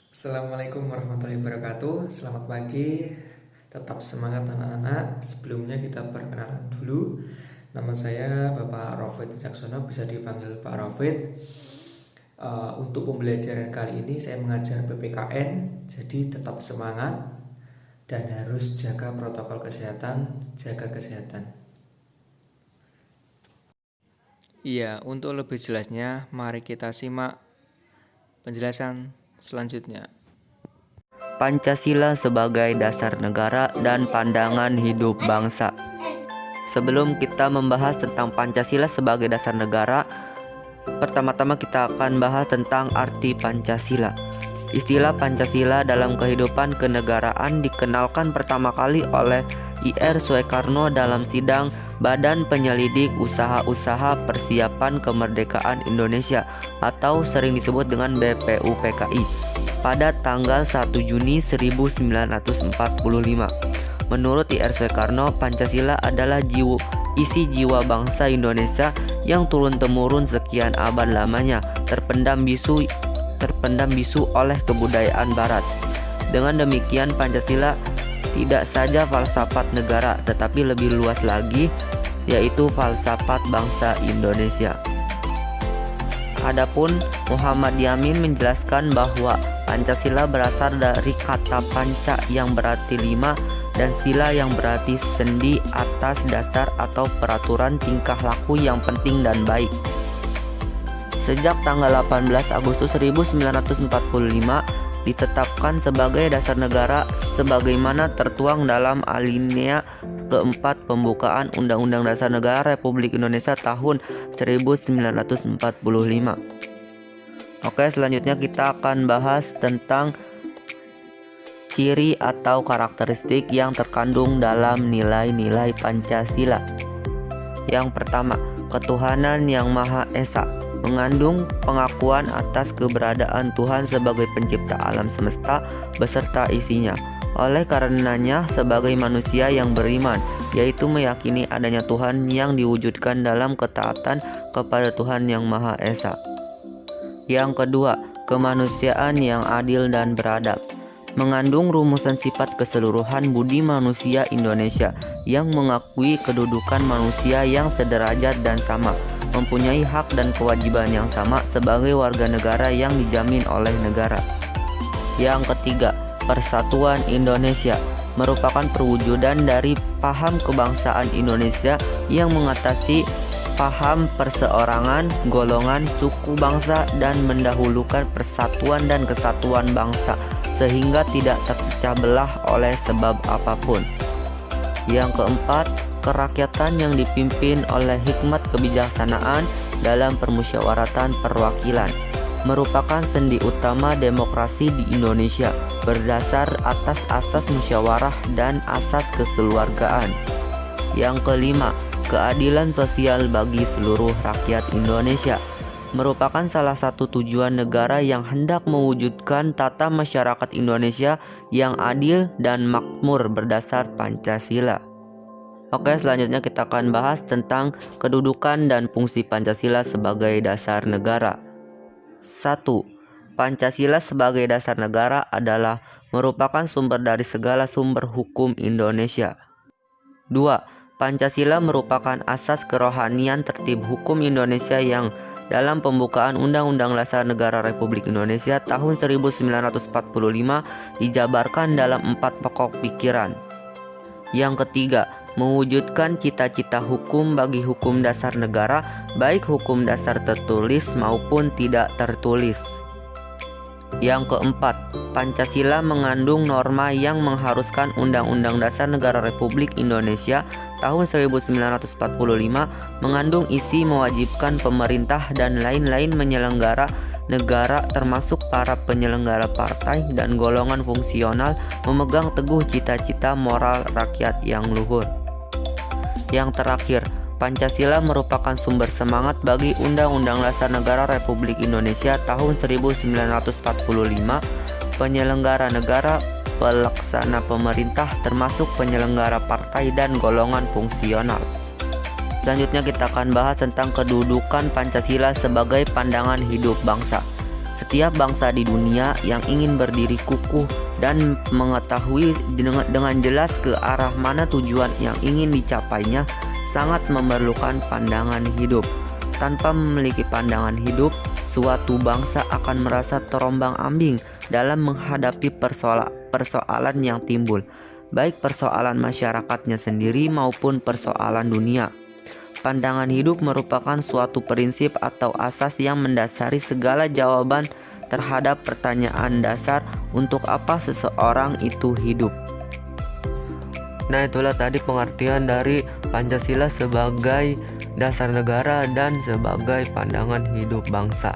Assalamualaikum warahmatullahi wabarakatuh. Selamat pagi. Tetap semangat anak-anak. Sebelumnya kita perkenalan dulu. Nama saya Bapak Rofid Wicaksono, bisa dipanggil Pak Rofid. Untuk pembelajaran kali ini saya mengajar PPKN. Jadi tetap semangat dan harus jaga protokol kesehatan, jaga kesehatan. Iya, untuk lebih jelasnya mari kita simak penjelasan selanjutnya. Pancasila sebagai dasar negara dan pandangan hidup bangsa. Sebelum kita membahas tentang Pancasila sebagai dasar negara, pertama-tama kita akan bahas tentang arti Pancasila. Istilah Pancasila dalam kehidupan kenegaraan dikenalkan pertama kali oleh Ir Soekarno dalam sidang Badan Penyelidik Usaha-Usaha Persiapan Kemerdekaan Indonesia atau sering disebut dengan BPUPKI pada tanggal 1 Juni 1945. Menurut Ir Soekarno, Pancasila adalah isi jiwa bangsa Indonesia yang turun-temurun sekian abad lamanya terpendam bisu oleh kebudayaan barat. Dengan demikian, Pancasila tidak saja falsafat negara, tetapi lebih luas lagi, yaitu falsafat bangsa Indonesia. Adapun Muhammad Yamin menjelaskan bahwa Pancasila berasal dari kata panca yang berarti 5 dan sila yang berarti sendi atas dasar atau peraturan tingkah laku yang penting dan baik. Sejak tanggal 18 Agustus 1945 ditetapkan sebagai dasar negara sebagaimana tertuang dalam alinea keempat pembukaan Undang-Undang Dasar Negara Republik Indonesia tahun 1945. Oke, selanjutnya kita akan bahas tentang ciri atau karakteristik yang terkandung dalam nilai-nilai Pancasila. Yang pertama, ketuhanan yang Maha Esa, mengandung pengakuan atas keberadaan Tuhan sebagai pencipta alam semesta beserta isinya. Oleh karenanya, sebagai manusia yang beriman, yaitu meyakini adanya Tuhan yang diwujudkan dalam ketaatan kepada Tuhan yang Maha Esa. Yang kedua, kemanusiaan yang adil dan beradab, mengandung rumusan sifat keseluruhan budi manusia Indonesia yang mengakui kedudukan manusia yang sederajat dan sama, mempunyai hak dan kewajiban yang sama sebagai warga negara yang dijamin oleh negara. Yang ketiga, persatuan Indonesia, merupakan perwujudan dari paham kebangsaan Indonesia yang mengatasi paham perseorangan, golongan, suku bangsa dan mendahulukan persatuan dan kesatuan bangsa sehingga tidak terpecah belah oleh sebab apapun. Yang keempat, kerakyatan yang dipimpin oleh hikmat kebijaksanaan dalam permusyawaratan perwakilan, merupakan sendi utama demokrasi di Indonesia berdasar atas asas musyawarah dan asas kekeluargaan. Yang kelima, keadilan sosial bagi seluruh rakyat Indonesia, merupakan salah satu tujuan negara yang hendak mewujudkan tata masyarakat Indonesia yang adil dan makmur berdasar Pancasila. Oke, selanjutnya kita akan bahas tentang kedudukan dan fungsi Pancasila sebagai dasar negara. 1. Pancasila sebagai dasar negara adalah merupakan sumber dari segala sumber hukum Indonesia. 2. Pancasila merupakan asas kerohanian tertib hukum Indonesia yang dalam pembukaan Undang-Undang Dasar Negara Republik Indonesia tahun 1945 dijabarkan dalam 4 pokok pikiran. Yang ketiga, mewujudkan cita-cita hukum bagi hukum dasar negara, baik hukum dasar tertulis maupun tidak tertulis. Yang keempat, Pancasila mengandung norma yang mengharuskan Undang-Undang Dasar Negara Republik Indonesia tahun 1945 mengandung isi mewajibkan pemerintah dan lain-lain penyelenggara negara termasuk para penyelenggara partai dan golongan fungsional memegang teguh cita-cita moral rakyat yang luhur. Yang terakhir, Pancasila merupakan sumber semangat bagi Undang-Undang Dasar Negara Republik Indonesia tahun 1945, penyelenggara negara, pelaksana pemerintah termasuk penyelenggara partai dan golongan fungsional. Selanjutnya kita akan bahas tentang kedudukan Pancasila sebagai pandangan hidup bangsa. Setiap bangsa di dunia yang ingin berdiri kukuh dan mengetahui dengan jelas ke arah mana tujuan yang ingin dicapainya sangat memerlukan pandangan hidup. Tanpa memiliki pandangan hidup, suatu bangsa akan merasa terombang-ambing dalam menghadapi persoalan yang timbul, baik persoalan masyarakatnya sendiri maupun persoalan dunia. Pandangan hidup merupakan suatu prinsip atau asas yang mendasari segala jawaban terhadap pertanyaan dasar untuk apa seseorang itu hidup. Nah, itulah tadi pengertian dari Pancasila sebagai dasar negara dan sebagai pandangan hidup bangsa.